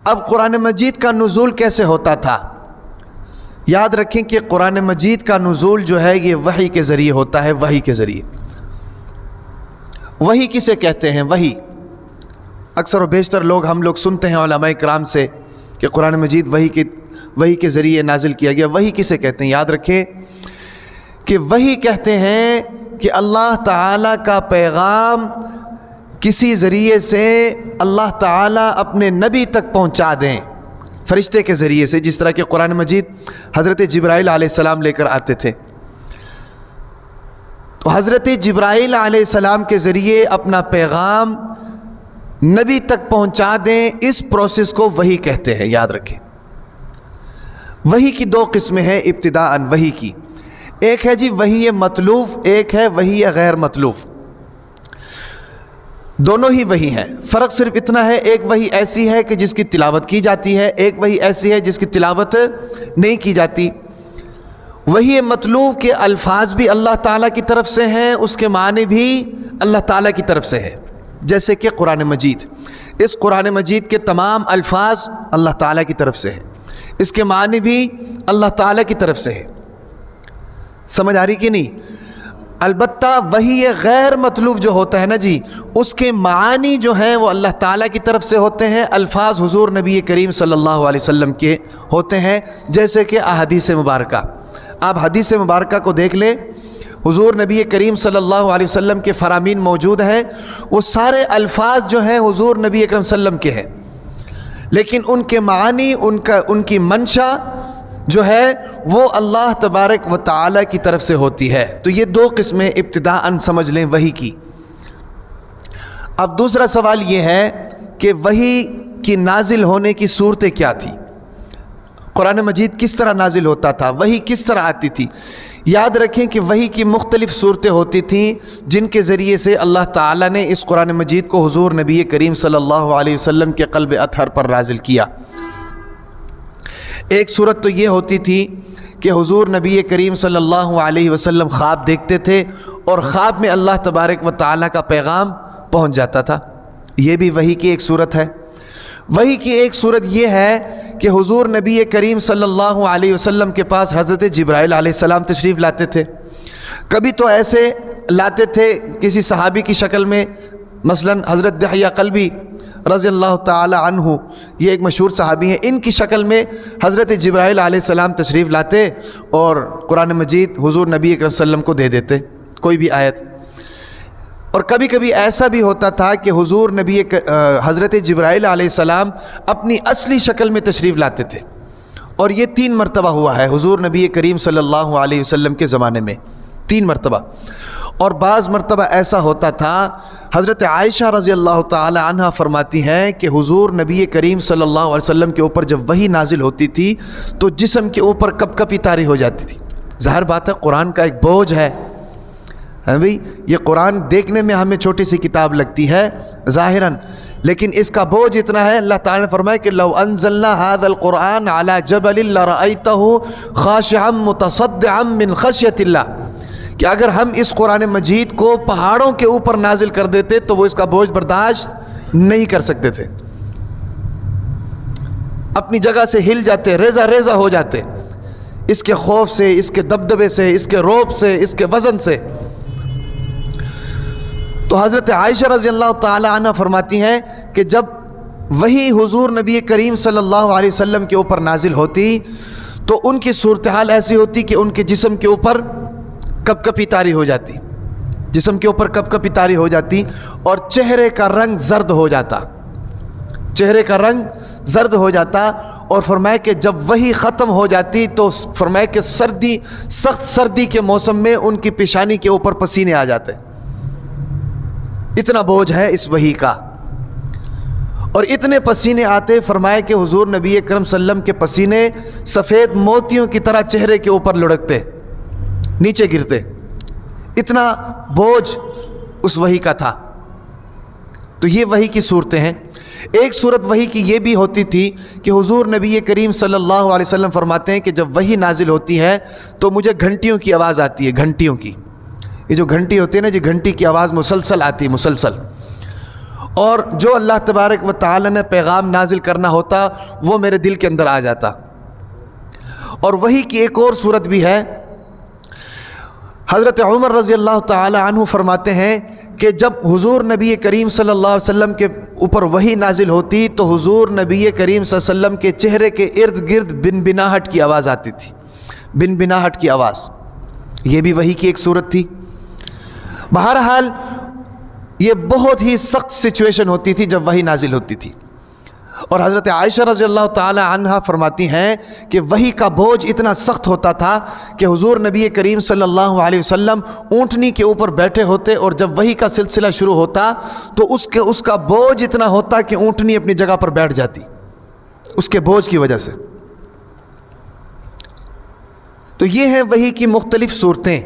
اب قرآن مجید کا نزول کیسے ہوتا تھا؟ یاد رکھیں کہ قرآن مجید کا نزول جو ہے یہ وحی کے ذریعے ہوتا ہے، وحی کے ذریعے۔ وحی کسے کہتے ہیں؟ وحی اکثر و بیشتر ہم لوگ سنتے ہیں علماء کرام سے کہ قرآن مجید وحی کے ذریعے نازل کیا گیا۔ وحی کسے کہتے ہیں؟ یاد رکھیں کہ وحی کہتے ہیں کہ اللہ تعالیٰ کا پیغام کسی ذریعے سے اللہ تعالیٰ اپنے نبی تک پہنچا دیں، فرشتے کے ذریعے سے، جس طرح کہ قرآن مجید حضرت جبرائیل علیہ السلام لے کر آتے تھے۔ تو حضرت جبرائیل علیہ السلام کے ذریعے اپنا پیغام نبی تک پہنچا دیں، اس پروسیس کو وحی کہتے ہیں۔ یاد رکھیں وحی کی دو قسمیں ہیں ابتداءً وحی کی، ایک ہے جی وحی مطلوب، ایک ہے وحی غیر مطلوب۔ دونوں ہی وحی ہیں، فرق صرف اتنا ہے، ایک وحی ایسی ہے کہ جس کی تلاوت کی جاتی ہے، ایک وحی ایسی ہے جس کی تلاوت نہیں کی جاتی۔ وحی مطلوب کے الفاظ بھی اللہ تعالیٰ کی طرف سے ہیں، اس کے معنی بھی اللہ تعالیٰ کی طرف سے ہے، جیسے کہ قرآن مجید۔ اس قرآن مجید کے تمام الفاظ اللہ تعالیٰ کی طرف سے ہیں، اس کے معنی بھی اللہ تعالیٰ کی طرف سے ہے۔ سمجھ آ رہی کہ نہیں؟ البتہ وحی غیر مطلوب جو ہوتا ہے نا جی، اس کے معانی جو ہیں وہ اللہ تعالیٰ کی طرف سے ہوتے ہیں، الفاظ حضور نبی کریم صلی اللہ علیہ وسلم کے ہوتے ہیں، جیسے کہ احادیث مبارکہ۔ آپ حدیث مبارکہ کو دیکھ لیں، حضور نبی کریم صلی اللہ علیہ وسلم کے فرامین موجود ہیں، وہ سارے الفاظ جو ہیں حضور نبی اکرم صلی اللہ علیہ وسلم کے ہیں، لیکن ان کے معانی، ان کی منشا جو ہے وہ اللہ تبارک و تعالی کی طرف سے ہوتی ہے۔ تو یہ دو قسمیں ابتداءً سمجھ لیں وحی کی۔ اب دوسرا سوال یہ ہے کہ وحی کی نازل ہونے کی صورتیں کیا تھی؟ قرآن مجید کس طرح نازل ہوتا تھا؟ وحی کس طرح آتی تھی؟ یاد رکھیں کہ وحی کی مختلف صورتیں ہوتی تھیں جن کے ذریعے سے اللہ تعالیٰ نے اس قرآن مجید کو حضور نبی کریم صلی اللہ علیہ وسلم کے قلب اطہر پر نازل کیا۔ ایک صورت تو یہ ہوتی تھی کہ حضور نبی کریم صلی اللہ علیہ وسلم خواب دیکھتے تھے اور خواب میں اللہ تبارک و تعالیٰ کا پیغام پہنچ جاتا تھا، یہ بھی وحی کی ایک صورت ہے۔ وحی کی ایک صورت یہ ہے کہ حضور نبی کریم صلی اللہ علیہ وسلم کے پاس حضرت جبرائیل علیہ السلام تشریف لاتے تھے۔ کبھی تو ایسے لاتے تھے کسی صحابی کی شکل میں، مثلا حضرت دحیہ قلبی رضی اللہ تعالی عنہ، یہ ایک مشہور صحابی ہیں، ان کی شکل میں حضرت جبرائیل علیہ السلام تشریف لاتے اور قرآن مجید حضور نبی اکرم صلی اللہ علیہ وسلم کو دے دیتے، کوئی بھی آیت۔ اور کبھی کبھی ایسا بھی ہوتا تھا کہ حضور حضرت جبرائیل علیہ السلام اپنی اصلی شکل میں تشریف لاتے تھے، اور یہ 3 مرتبہ ہوا ہے حضور نبی کریم صلی اللہ علیہ وسلم کے زمانے میں، 3 مرتبہ۔ اور بعض مرتبہ ایسا ہوتا تھا، حضرت عائشہ رضی اللہ تعالی عنہ فرماتی ہیں کہ حضور نبی کریم صلی اللہ علیہ وسلم کے اوپر جب وحی نازل ہوتی تھی تو جسم کے اوپر کپ کپی طاری ہو جاتی تھی۔ ظاہر بات ہے قرآن کا ایک بوجھ ہے بھئی، یہ قرآن دیکھنے میں ہمیں چھوٹی سی کتاب لگتی ہے ظاہراً، لیکن اس کا بوجھ اتنا ہے۔ اللہ تعالیٰ نے فرمایا کہ لو انزلنا هذا القرآن على جبل لرأيته خاشعا متصدعا من خشیۃ اللہ، کہ اگر ہم اس قرآن مجید کو پہاڑوں کے اوپر نازل کر دیتے تو وہ اس کا بوجھ برداشت نہیں کر سکتے تھے، اپنی جگہ سے ہل جاتے، ریزہ ریزہ ہو جاتے، اس کے خوف سے، اس کے دبدبے سے، اس کے روب سے، اس کے وزن سے۔ تو حضرت عائشہ رضی اللہ تعالی عنہ فرماتی ہیں کہ جب وہی حضور نبی کریم صلی اللہ علیہ وسلم کے اوپر نازل ہوتی تو ان کی صورتحال ایسی ہوتی کہ ان کے جسم کے اوپر کپ کپی طاری ہو جاتی، جسم کے اوپر کپ کپی طاری ہو جاتی، اور چہرے کا رنگ زرد ہو جاتا، چہرے کا رنگ زرد ہو جاتا۔ اور فرمایا کہ جب وہی ختم ہو جاتی تو فرمایا کہ سخت سردی کے موسم میں ان کی پیشانی کے اوپر پسینے آ جاتے، اتنا بوجھ ہے اس وحی کا، اور اتنے پسینے آتے۔ فرمایا کہ حضور نبی اکرم صلی اللہ علیہ وسلم کے پسینے سفید موتیوں کی طرح چہرے کے اوپر لڑکتے، نیچے گرتے، اتنا بوجھ اس وحی کا تھا۔ تو یہ وحی کی صورتیں ہیں۔ ایک صورت وحی کی یہ بھی ہوتی تھی کہ حضور نبی کریم صلی اللہ علیہ وسلم فرماتے ہیں کہ جب وحی نازل ہوتی ہے تو مجھے گھنٹیوں کی آواز آتی ہے، گھنٹیوں کی، یہ جو گھنٹی ہوتی ہے نا جی، گھنٹی کی آواز مسلسل آتی ہے، مسلسل، اور جو اللہ تبارک و تعالی نے پیغام نازل کرنا ہوتا وہ میرے دل کے اندر آ جاتا۔ اور وہی کی ایک اور صورت بھی ہے، حضرت عمر رضی اللہ تعالی عنہ فرماتے ہیں کہ جب حضور نبی کریم صلی اللہ علیہ وسلم کے اوپر وحی نازل ہوتی تو حضور نبی کریم صلی اللہ علیہ وسلم کے چہرے کے ارد گرد بنبناہٹ کی آواز آتی تھی، بنبناہٹ کی آواز، یہ بھی وحی کی ایک صورت تھی۔ بہرحال یہ بہت ہی سخت سچویشن ہوتی تھی جب وحی نازل ہوتی تھی، اور حضرت عائشہ رضی اللہ تعالی عنہا فرماتی ہیں کہ وحی کا بوجھ اتنا سخت ہوتا تھا کہ حضور نبی کریم صلی اللہ علیہ وسلم اونٹنی کے اوپر بیٹھے ہوتے، اور جب وحی کا سلسلہ شروع ہوتا تو اس کا بوجھ اتنا ہوتا کہ اونٹنی اپنی جگہ پر بیٹھ جاتی اس کے بوجھ کی وجہ سے۔ تو یہ ہیں وحی کی مختلف صورتیں۔